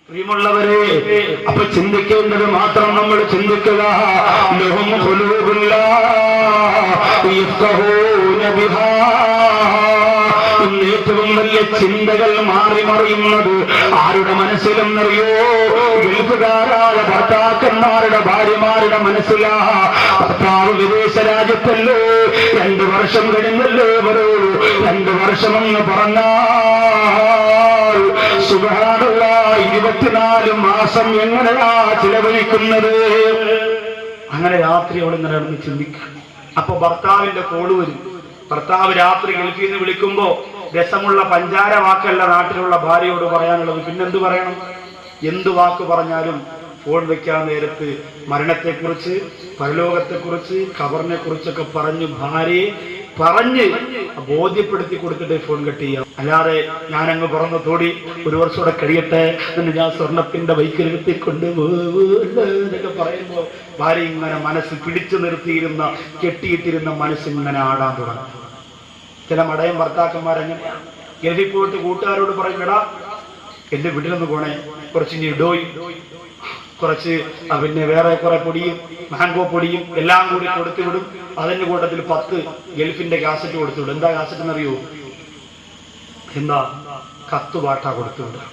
പ്രിയമുള്ളവരെ, അപ്പൊ ചിന്തിക്കേണ്ടത് മാത്രം നമ്മൾ ചിന്തിക്കുക. ഏറ്റവും വലിയ ചിന്തകൾ മാറി മറിയുന്നത് ആരുടെ മനസ്സിലെന്നറിയോ? ഗൾഫുകാരായ ഭർത്താക്കന്മാരുടെ ഭാര്യമാരുടെ മനസ്സിലാ. ഭർത്താവ് വിദേശ രാജ്യത്തല്ലോ, 2 വർഷം കഴിഞ്ഞല്ലേ വരൂ. 2 വർഷമെന്ന് പറഞ്ഞാൽ സുബ്ഹാനല്ലാഹ് 24 മാസം എങ്ങനെയാ ചിലവഴിക്കുന്നത്? അങ്ങനെ രാത്രി അവിടെ ഇങ്ങനെ ചിന്തിക്കുക. അപ്പൊ ഭർത്താവിന്റെ കോള് വരും. ഭർത്താവ് രാത്രി ഗൾഫിൽ നിന്ന് വിളിക്കുമ്പോ രസമുള്ള പഞ്ചാര വാക്കല്ല നാട്ടിലുള്ള ഭാര്യയോട് പറയാനുള്ളത്. പിന്നെന്ത് പറയണം? എന്ത് വാക്ക് പറഞ്ഞാലും ഫോൺ വെക്കാൻ നേരത്ത് മരണത്തെക്കുറിച്ച്, പരലോകത്തെക്കുറിച്ച്, ഖബറിനെ കുറിച്ചൊക്കെ ഭാര്യയെ പറഞ്ഞ് ബോധ്യപ്പെടുത്തി കൊടുത്തിട്ട് ഫോൺ കട്ട് ചെയ്യാം. അല്ലാതെ ഞാനങ്ങ് പുറന്ന് തോടി 1 വർഷം കൂടെ കഴിയട്ടെ, എന്നിട്ട് ഞാൻ സ്വർണത്തിന്റെ ബൈക്കിൽ നിർത്തിക്കൊണ്ട് എന്നൊക്കെ പറയുമ്പോ ഭാര്യ ഇങ്ങനെ മനസ്സ് പിടിച്ചു നിർത്തിയിരുന്ന, കെട്ടിയിട്ടിരുന്ന മനസ്സിങ്ങനെ ആടാൻ തുടങ്ങും. ചില മടയൻ ഭർത്താക്കന്മാരെങ്ങനെയാണ്? ഗൾഫിൽ പോയിട്ട് കൂട്ടുകാരോട് പറയും, എടാ എന്റെ വീട്ടിലൊന്ന് പോണേ, കുറച്ച് ഇഡോയും കുറച്ച് പിന്നെ വേറെ കുറെ പൊടിയും മാംഗോ പൊടിയും എല്ലാം കൂടി കൊടുത്തു വിടും. അതിന്റെ കൂട്ടത്തിൽ 10 ഗൾഫിന്റെ കാസറ്റ് കൊടുത്തു വിടും. എന്താ കാസറ്റ് എന്നറിയോ? എന്താ? കത്തുപാട്ടാ കൊടുത്തു വിടുക.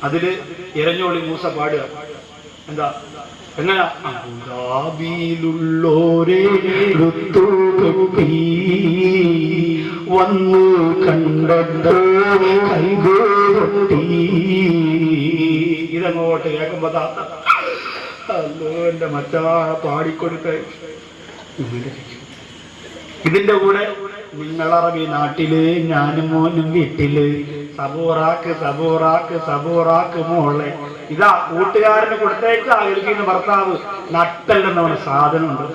അതില് എരഞ്ഞോളി മൂസ പാടുക. എന്താ? എങ്ങനാ? ഗുലാബിയിലുള്ളോരേ വന്നു കണ്ടോ കൈകോട്ടി. ഇതങ്ങോട്ട് കേൾക്കുമ്പോ അല്ലോ എന്റെ മച്ചാ പാടിക്കൊടുത്ത. ഇതിന്റെ കൂടെ നിങ്ങളറബി നാട്ടില് ഞാനും മോനും വീട്ടില് സബൂറാക്ക് സബൂറാക്ക് സബൂറാക്ക് മോളെ. ഇതാ കൂട്ടുകാരന് കൊടുത്തേക്ക് അയൽക്കുന്ന ഭർത്താവ് നട്ടല്ലെന്നവന് സാധനമുണ്ട്,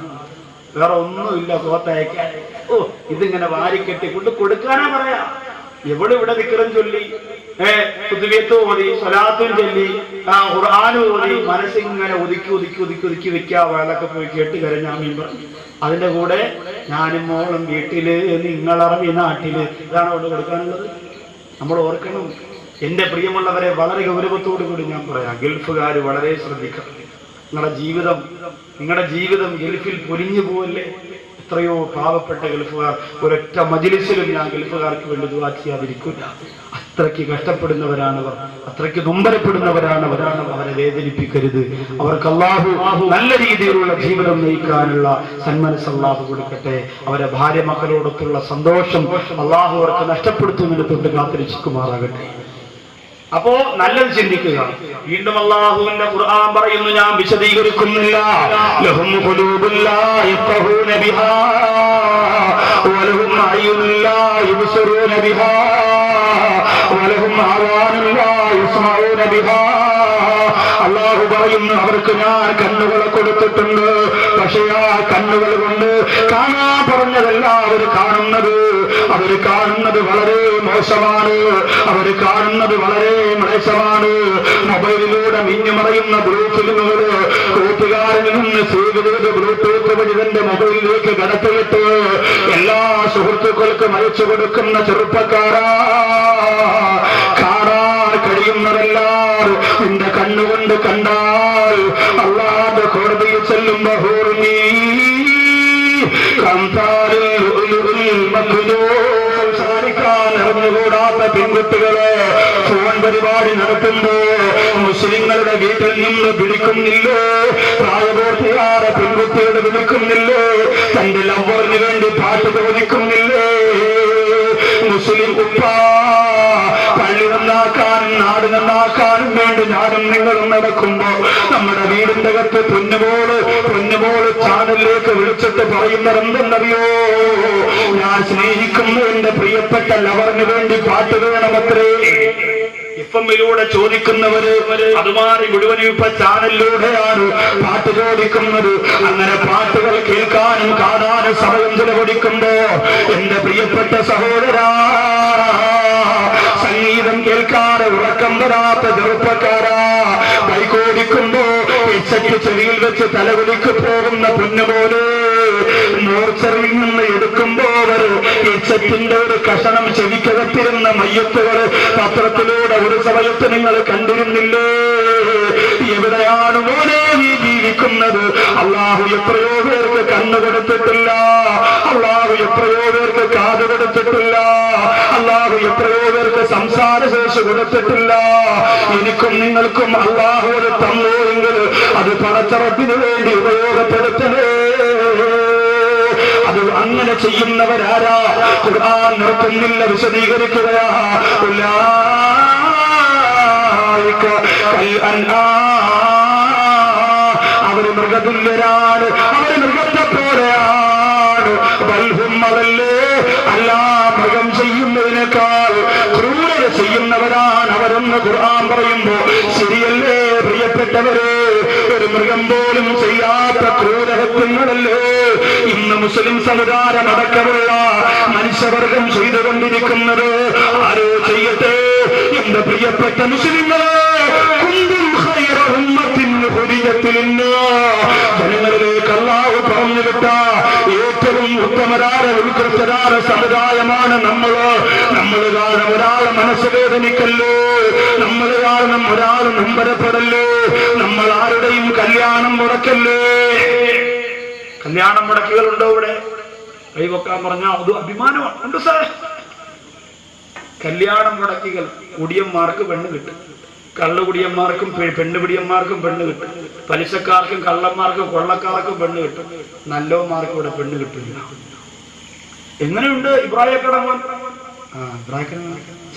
വേറെ ഒന്നുമില്ല കോത്തയക്കാൻ. ഓ, ഇതിങ്ങനെ വാരിക്കെട്ടി കൊണ്ട് കൊടുക്കാനാ പറയാ. ഇവിടെ നിക്കറും ചൊല്ലി, കുതുബിയത്ത് ഓതി, സ്വലാത്തും ചൊല്ലി, ഖുർആനും ഓതി, മനസ്സിങ്ങനെ ഒതുക്കി വെക്കാ. വേളൊക്കെ പോയി കേട്ട് കരഞ്ഞാമീൻ പറഞ്ഞു. അതിന്റെ കൂടെ ഞാനും മോളും വീട്ടില് നിങ്ങളറബി നാട്ടില്. ഇതാണ് അവിടെ കൊടുക്കാനുള്ളത്. നമ്മൾ ഓർക്കണം. എന്റെ പ്രിയമുള്ളവരെ, വളരെ ഗൗരവത്തോടു കൂടി ഞാൻ പറയാം, ഗൾഫുകാർ വളരെ ശ്രദ്ധിക്കണം. നിങ്ങളുടെ ജീവിതം ഗൾഫിൽ പൊലിഞ്ഞു പോവല്ലേ? എത്രയോ പാവപ്പെട്ട ഗൾഫുകാർ, ഒരൊറ്റ മജ്‌ലിസിലും ഞാൻ ഗൾഫുകാർക്ക് വേണ്ടി ദുആ ചെയ്യാതിരിക്കില്ല. അത്രയ്ക്ക് കഷ്ടപ്പെടുന്നവരാണവർ, അത്രയ്ക്ക് നൊമ്പരപ്പെടുന്നവരാണവർ. അവരെ വേദനിപ്പിക്കരുത്. അവർക്ക് അല്ലാഹു നല്ല രീതിയിലുള്ള ജീവിതം നയിക്കാനുള്ള സന്മനസ് അല്ലാഹു കൊടുക്കട്ടെ. അവരെ ഭാര്യ മക്കളോടൊത്തുള്ള സന്തോഷം അല്ലാഹു അവർക്ക് നഷ്ടപ്പെടുത്തുന്നതിന് തൊട്ട് കാത്തിരക്ഷിക്കുമാറാകട്ടെ. അപ്പോ നല്ലത് ചിന്തിക്കുക. വീണ്ടും അല്ലാഹുവിന്റെ ഖുർആൻ പറയുന്നു, ഞാൻ വിശദീകരിക്കുന്നില്ല. ലഹും ഖുലൂബുൻ ലാ യഫഖഹൂന ബിഹാ വലഹും അയ്യുൻ ലാ യുബ്സിറൂന ബിഹാ വലഹും ആവാനുൻ ലാ യസ്മഊന ബിഹാ. അല്ലാഹു പറയുന്നു, അവർക്ക് ഞാൻ കണ്ണുകളെ കൊടുത്തിട്ടുണ്ട്. പക്ഷേ ആ കണ്ണുകൾ കൊണ്ട് കാണാൻ പറഞ്ഞതല്ല അവർ കാണുന്നത് വളരെ മോശമാണ്. അവർ കാണുന്നത് വളരെ മ്ലേച്ഛമാണ്. മൊബൈലിലൂടെ മിഞ്ഞുമറയുന്ന ബ്ലൂ ഫിലിമുകള് കൂട്ടുകാരിൽ നിന്ന് സേവ് ചെയ്ത് ബ്ലൂടൂത്ത് വഴി തന്റെ മൊബൈലിലേക്ക് കടത്തിയിട്ട് എല്ലാ സുഹൃത്തുക്കൾക്കും അയച്ചു കൊടുക്കുന്ന ചെറുപ്പക്കാരാ, കാണാൻ കഴിയുന്നതെല്ലാം നിന്റെ കണ്ണുകൊണ്ട് കണ്ടാൽ അല്ലാഹുവിന്റെ കോടതിയിൽ ചെല്ലുമ്പോ സംസാരിക്കാൻ അറിഞ്ഞുകൂടാത്ത പെൺകുട്ടികളെ ഫോൺ പരിപാടി നടത്തുമ്പോ മുസ്ലിങ്ങളുടെ വീട്ടിൽ നിന്ന് വിളിക്കുന്നില്ലേ? പ്രായപൂർത്തിയായ പെൺകുട്ടികളെ വിളിക്കുന്നില്ലേ? തന്റെ ലവറിന് വേണ്ടി പാട്ട് ചോദിക്കുന്നില്ലേ? മുസ്ലിം ഉപ്പ പള്ളി നന്നാക്കാനും നാട് നന്നാക്കാനും വേണ്ടി ഞാനും നിങ്ങളും നടക്കുമ്പോ നമ്മുടെ വീടിന്റെ അകത്ത് പൊന്നുമോള് ചാനലിലേക്ക് വിളിച്ചിട്ട് പറയുന്നത് എന്തെന്നറിയോ? ഞാൻ സ്നേഹിക്കുന്ന എന്റെ പ്രിയപ്പെട്ട ലവറിന് വേണ്ടി പാട്ട് വേണമത്രേ. എഫ്എമ്മിലൂടെ ചോദിക്കുന്നവര് അതുമാറി മുഴുവനും ഇപ്പൊ ചാനലിലൂടെയാണ് പാട്ട് ചോദിക്കുന്നത്. അങ്ങനെ പാട്ടുകൾ കേൾക്കാനും കാണാനും സമയം ചെലവഴിക്കുമ്പോ എന്റെ പ്രിയപ്പെട്ട സഹോദരാ, സംഗീതം കേൾക്കാതെ ഉറക്കം വരാത്ത ചെറുപ്പക്കാരാ, ബൈക്കോടിക്കുമ്പോ ചെവിയിൽ വെച്ച് തലകുലിക്ക് പോകുന്ന പൊന്നുപോലെ മോർച്ചറിൽ നിന്ന് എടുക്കുമ്പോൾ ഈച്ചത്തിന്റെ ഒരു കഷണം ചെവിക്കകത്തിരുന്ന മയ്യത്തുകൾ പത്രത്തിലൂടെ ഒരു സമയത്ത് നിങ്ങൾ കണ്ടിരുന്നില്ലേ? എവിടെയാണ് മോനെ നീ ജീവിക്കുന്നത്? അള്ളാഹു എത്രയോ പേർക്ക് കണ്ണു കൊടുത്തിട്ടില്ല, അള്ളാഹു എത്രയോ പേർക്ക് കാത് കൊടുത്തിട്ടില്ല, അള്ളാഹു എത്രയോ പേർക്ക് സംസാരശേഷി കൊടുത്തിട്ടില്ല. എനിക്കും നിങ്ങൾക്കും അള്ളാഹു ഒരു തന്നു എങ്കിൽ അത് പടച്ചറപ്പിന് വേണ്ടി ഉപയോഗപ്പെടുത്തണേ. അത് അങ്ങനെ ചെയ്യുന്നവരാരാ? ഖുർആൻ നിർത്തുന്നില്ല, വിശദീകരിക്കുകയാ. അവര് മൃഗതുല്യരാണ്, അവര് മൃഗത്തെ പോലെയാണ്. ബൽഹും അതല്ലേ, അല്ല മൃഗം ചെയ്യുന്നതിനേക്കാൾ ക്രൂരത ചെയ്യുന്നവരാണ് അവരെന്ന് ഖുർആൻ പറയുമ്പോ ശരിയല്ലേ പ്രിയപ്പെട്ടവരെ? ഒരു മൃഗം പോലും ചെയ്യാത്ത ക്രൂരഹത്യങ്ങളല്ലേ ഇന്ന് മുസ്ലിം സമുദായം അടക്കമുള്ള മനുഷ്യവർഗം ചെയ്തുകൊണ്ടിരിക്കുന്നത്? ആരോ ചെയ്യട്ടെ. എന്റെ പ്രിയപ്പെട്ട മുസ്ലിങ്ങളെ, ജനങ്ങളിലേക്ക് അല്ലാഹു പറഞ്ഞു വിട്ട ഏറ്റവും ഉത്തമരായ ഉത്കൃഷ്ടരായ സമുദായമാണ് നമ്മള്. നമ്മൾ കാരണം ഒരാളെ മനസ്സ് വേദനിക്കല്ലോ, നമ്മൾ കാരണം ഒരാൾ നമ്പരപ്പെടല്ലോ, നമ്മൾ ആരുടെയും കല്യാണം മുടക്കല്ലേ. കല്യാണം മുടക്കുകളുണ്ടോ ഇവിടെ? കൈവക്കാൻ പറഞ്ഞാൽ അത് അഭിമാനമാണ്. ഉണ്ട് സാർ, കല്യാണം മുടക്കികൾ കുടിയന്മാർക്ക് പെണ്ണ് കിട്ടും, കള്ളുകുടിയന്മാർക്കും പെണ്ണുപിടിയന്മാർക്കും പെണ്ണ് കിട്ടും, പലിശക്കാർക്കും കള്ളന്മാർക്കും കൊള്ളക്കാർക്കും പെണ്ണ് കിട്ടും, നല്ലോന്മാർക്കും ഇവിടെ പെണ്ണ് കിട്ടില്ല. എങ്ങനെയുണ്ട് ഇബ്രാഹിം കടമൻ?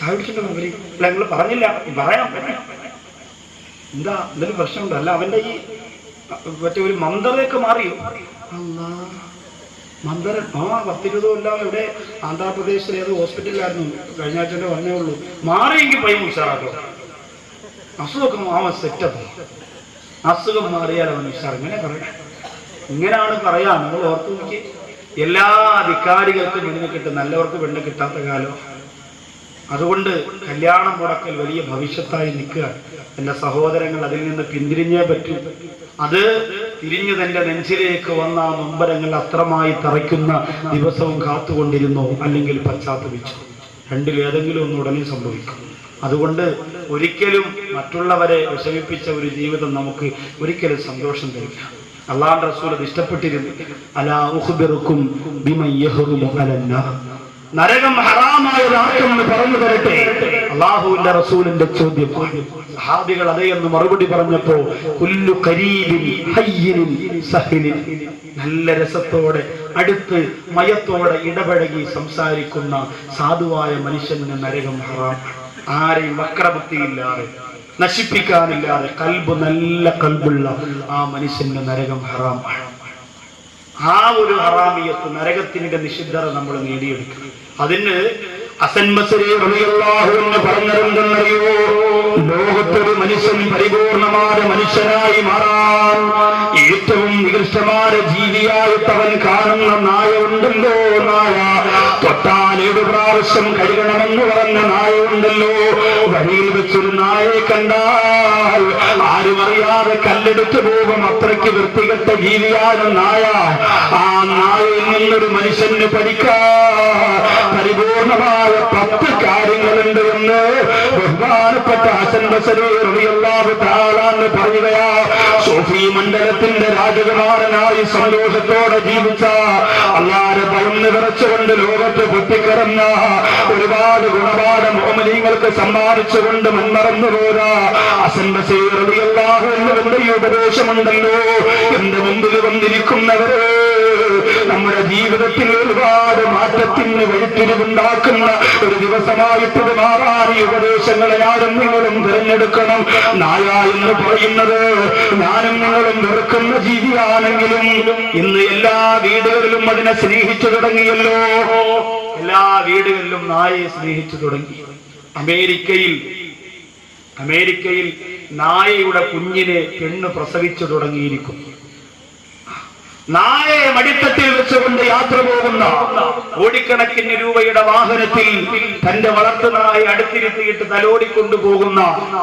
സാധിച്ചിട്ടുണ്ടോ അവര്? അല്ല, നിങ്ങൾ പറഞ്ഞില്ല, പറയാം. എന്താ എന്തെങ്കിലും പ്രശ്നമുണ്ടോ? അല്ല, അവന്റെ ഈ മറ്റേ ഒരു മന്ദറയൊക്കെ മാറിയോ? മന്ദരൻ 10-20 കൊല്ലം ഇവിടെ ആന്ധ്രാപ്രദേശിലെ ഏത് ഹോസ്പിറ്റലിലായിരുന്നു, കഴിഞ്ഞ ആഴ്ച പറഞ്ഞേ ഉള്ളൂ. മാറിയെങ്കിൽ പയ്യും ഉഷാറാക്കോ. അസുഖമൊക്കെ അവൻ സെറ്റപ്പ്, അസുഖം മാറിയാൽ അവൻ ഉഷാർ. ഇങ്ങനെ പറയാം, ഇങ്ങനെയാണ് പറയാ. നിങ്ങൾ ഓർത്തു നോക്കി, എല്ലാ അധികാരികൾക്കും പെണ്ണ് കിട്ടും, നല്ലവർക്ക് പെണ്ണ് കിട്ടാത്ത കാലം. അതുകൊണ്ട് കല്യാണം മുടക്കൽ വലിയ ഭവിഷ്യത്തായി നിൽക്കുക. എന്റെ സഹോദരങ്ങൾ, അതിൽ നിന്ന് പിന്തിരിഞ്ഞേ പറ്റൂ. അത് തിരിഞ്ഞു തന്റെ നെഞ്ചിലേക്ക് വന്ന നൊമ്പരങ്ങൾ അത്രമായി തറയ്ക്കുന്ന ദിവസവും കാത്തുകൊണ്ടിരുന്നോ, അല്ലെങ്കിൽ പശ്ചാത്തപിച്ചു? രണ്ടിലേതെങ്കിലും ഒന്ന് ഉടനെ സംഭവിക്കും. അതുകൊണ്ട് ഒരിക്കലും മറ്റുള്ളവരെ വിഷമിപ്പിച്ച ഒരു ജീവിതം നമുക്ക് ഒരിക്കലും സന്തോഷം തരില്ല. അല്ലാഹുവിന്റെ റസൂൽ അത് ഇഷ്ടപ്പെട്ടിരുന്നു. അലാ ഉഖ്ബിറുക്കും ബിമൻ യഹ്റുമു അലന്നാർ, നരകം ഹറാമായതാക്കെന്ന് പറഞ്ഞു തരട്ടെ. അല്ലാഹുവിന്റെ റസൂലിന്റെ ചോദ്യം. സഹാബികൾ അതേ എന്ന് മറുപടി പറഞ്ഞപ്പോ കുല്ലു ഖരീബിൻ ഹയ്യിനിൻ സഹിലിൻ, നല്ല രസത്തോടെ അടുത്ത് മയത്തോടെ ഇടപഴകി സംസാരിക്കുന്ന സാധുവായ മനുഷ്യന് നരകം ഹറാം. ആരെയും വക്രബുദ്ധിയില്ലാതെ നശിപ്പിക്കാനില്ലാതെ കൽബ് നല്ല കൽബുള്ള ആ മനുഷ്യന്റെ നരകം ഹറാമാണ്. ആ ഒരു ഹറാമിയത്ത്, നരകത്തിന്റെ നിഷിദ്ധത നമ്മൾ നേടിയെടുക്കും. അതിന് ഹസൻ ബസരി റളിയല്ലാഹു അൻഹു പറഞ്ഞതെന്തെന്നറിയോ? ലോകത്തൊരു മനുഷ്യൻ പരിപൂർണമായ മനുഷ്യനായി മാറാൻ ഏറ്റവും നികൃഷ്ടമായ ജീവിയായിട്ട് അവൻ കാണുന്ന നായ ഉണ്ടല്ലോ, നായ തൊട്ടാൽ 7 പ്രാവശ്യം കഴുകണമെന്ന് പറഞ്ഞ നായ ഉണ്ടല്ലോ. വഴിയിൽ വെച്ചൊരു നായയെ കണ്ടാൽ ആരും അറിയാതെ കല്ലെടുത്തു പോകും, അത്രയ്ക്ക് വൃത്തികെട്ട ജീവിയാണ് നായ. ആ നായയിൽ നിന്നൊരു മനുഷ്യന് പഠിക്കാൻ പരിപൂർണമായ 10 കാര്യങ്ങളുണ്ട് എന്ന് ബഹുമാനപ്പെട്ട ഹസൻ ബസരി റളിയല്ലാഹു തആല അൻഹു പറയുകയാ. സൂഫി മണ്ഡലത്തിന്റെ രാജകുമാരനായി സന്തോഷത്തോടെ ജീവിച്ച, അല്ലാഹുവിനെ ഭയന്ന് വിറച്ചുകൊണ്ട് ലോകത്ത് പൊട്ടിക്കറന്ന, ഒരുപാട് ഗുണപാഠ മുഅ്മിനീങ്ങൾക്ക് സമ്മാനിച്ചുകൊണ്ട് മൺമറന്നു പോരാ ഹസൻ ബസരി റളിയല്ലാഹു അൻഹുവിന്റെ ഈ ഉപദേശമുണ്ടല്ലോ. എന്റെ മുമ്പിൽ വന്നിരിക്കുന്നവരെ, നമ്മുടെ ജീവിതത്തിൽ ഒരുപാട് മാറ്റത്തിന് വഴിത്തിരിവുണ്ടാക്കുന്ന ഒരു ദിവസമായിട്ട് മാറാൻ ഈ ഉപദേശങ്ങളെ ഞാനും നിങ്ങളും തിരഞ്ഞെടുക്കണം. നായ എന്ന് പറയുന്നത് ഞാനും നിങ്ങളും വെറുക്കുന്ന ജീവിയാണെങ്കിലും ഇന്ന് എല്ലാ വീടുകളിലും അതിനെ സ്നേഹിച്ചു തുടങ്ങിയല്ലോ. എല്ലാ വീടുകളിലും നായയെ സ്നേഹിച്ചു തുടങ്ങി. അമേരിക്കയിൽ നായയുടെ കുഞ്ഞിനെ പെണ്ണ് പ്രസവിച്ചു തുടങ്ങിയിരിക്കുന്നു. നായയെ മടിത്തട്ടിൽ വെച്ചുകൊണ്ട് യാത്ര പോകുന്ന, കോടിക്കണക്കിന് രൂപയുടെ വാഹനത്തിൽ തന്റെ വളർത്തു നായെ അടുത്തിരുത്തിയിട്ട് തലോടിക്കൊണ്ടുപോകുന്ന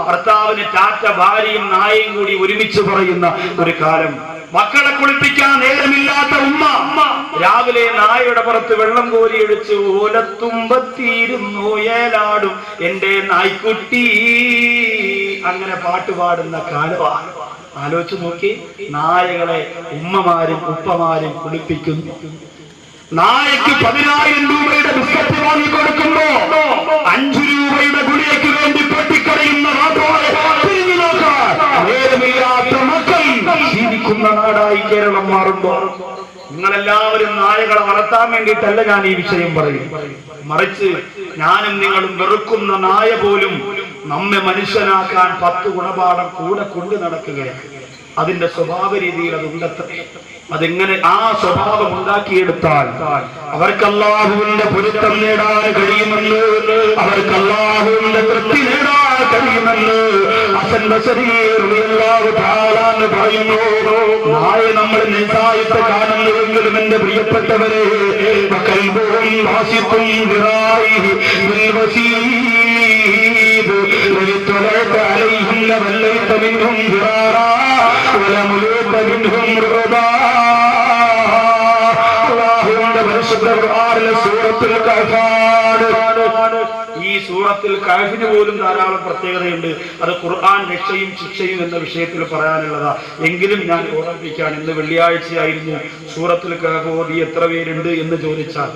ഭർത്താവിന് ടാറ്റ ഭാര്യയും നായയും കൂടി ഒരുമിച്ച് പറയുന്ന ഒരു കാലം മക്കളെ കുളിപ്പിക്കാൻ നേരമില്ലാത്ത ഉമ്മ രാവിലെ നായയുടെ പുറത്ത് വെള്ളം കോരിയൊഴിച്ച് ഓലത്തുമ്പത്തിയിരുന്നു ഏലാടും എന്റെ നായ്ക്കുട്ടി, അങ്ങനെ പാട്ടുപാടുന്ന കാലമാണ്. ആലോചിച്ച് നോക്കി, നായകളെ ഉമ്മമാരും ഉപ്പമാരും കുളിപ്പിക്കുന്നു. നായക്ക് 10,000 രൂപയുടെ ബിസ്ക്കറ്റ് വാങ്ങിക്കൊടുക്കുമ്പോ 5 രൂപയുടെ ഗുളികയ്ക്ക് വേണ്ടി പൊട്ടിക്കറിയുന്ന തിരിഞ്ഞു നോക്കാൻ നേരമില്ലാത്ത മക്കൾ ജീവിക്കുന്ന നാടായി കേരളം മാറുമ്പോൾ നിങ്ങളെല്ലാവരും നായകളെ വളർത്താൻ വേണ്ടിയിട്ടല്ല ഞാൻ ഈ വിഷയം പറയും. മറിച്ച് ഞാനും നിങ്ങളും വെറുക്കുന്ന നായ പോലും നമ്മെ മനുഷ്യനാക്കാൻ 10 ഗുണപാഠം കൂടെ കൊണ്ടു നടക്കുകയാണ്. അതിന്റെ സ്വഭാവ രീതിയിൽ അതുണ്ടത്ര. അതെങ്ങനെ ആ സ്വഭാവം ഉണ്ടാക്കിയെടുത്താൽ അവർക്ക് അല്ലാഹുവിന്റെ പൊരുത്തം നേടാൻ കഴിയുമെന്ന്, അവർക്ക് അല്ലാഹുവിന്റെ തൃപ്തി നേടാൻ കഴിയുമെന്ന് ഹസൻ ബസരി റളിയല്ലാഹു തആല അൻഹു പറയുന്നു. നായ നമ്മൾ നിസായത്തെ കാണുന്നുവെങ്കിലും എന്റെ പ്രിയപ്പെട്ടവരെ, വകൽബുഹും വാസിഖുൻ ബിറായിഹി ബിൽ വസീദ് വലിതലഅത അലൈഹിം ലവല്ലൈത മിൻഹും ബിറാറാ വലമുലൂത മിൻഹും റുബാ. അല്ലാഹുവിന്റെ പരിശുദ്ധ ഖുർആനിലെ സൂറത്തുൽ കഹ്ഫാണ്. ഈ സൂറത്തുൽ കഹ്ഫിന് പോലും ധാരാളം പ്രത്യേകതയുണ്ട്. അത് ഖുർആൻ രക്ഷയും ശിക്ഷയും എന്ന വിഷയത്തിൽ പറയാനുള്ളതാ. എങ്കിലും ഞാൻ ഓർമ്മിപ്പിക്കാൻ, ഇന്ന് വെള്ളിയാഴ്ചയായിരുന്നു. സൂറത്തുൽ കഹ്ഫ് ഓതി എത്ര പേരുണ്ട് എന്ന് ചോദിച്ചാൽ